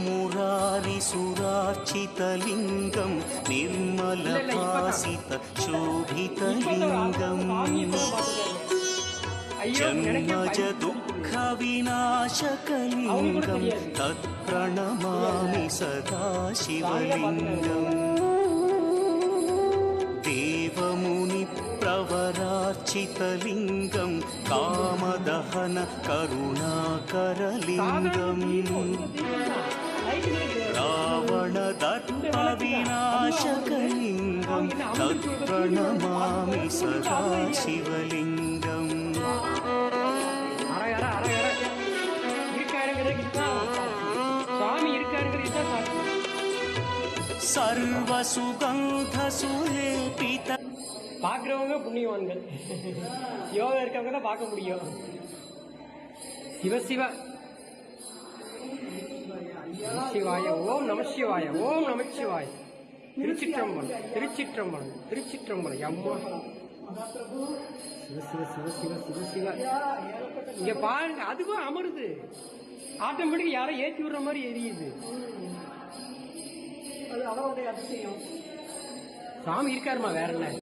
मुरारिसुरार्चितलिङ्गं निर्मलभासितशोभितलिङ्गम् जन्मज दुःखविनाशकलिङ्गं तत्प्रणमामि सदा शिवलिङ्गम् देवमुनिप्रवरार्चितलिङ्गं कामदहन करुणाकरलिङ्गम् रावणदर्पविनाशकलिङ्गं तत्प्रणमामि सदा शिवलिङ्गम् सर्वसुगन्धसुलेपित பார்க்குறவங்க புண்ணியவான்கள். யோகா இருக்கவங்க தான் பார்க்க முடியும். சிவசிவ சிவாய ஓம் நமசிவாய ஓம் நமசிவாய. திருச்சிற்றம்பலம் திருச்சிற்றம்பலம் திருச்சிற்றம்பலம். அம்மா சிவ சிவ சிவ சிவ சிவ சிவ. இங்க பாருங்க, அதுவும் அமருது ஆட்டோமேட்டிக். யாரை ஏற்றி விடுற மாதிரி எரியுது. அது அவருடைய அதிசயம். சாமி இருக்காருமா, வேற என்ன.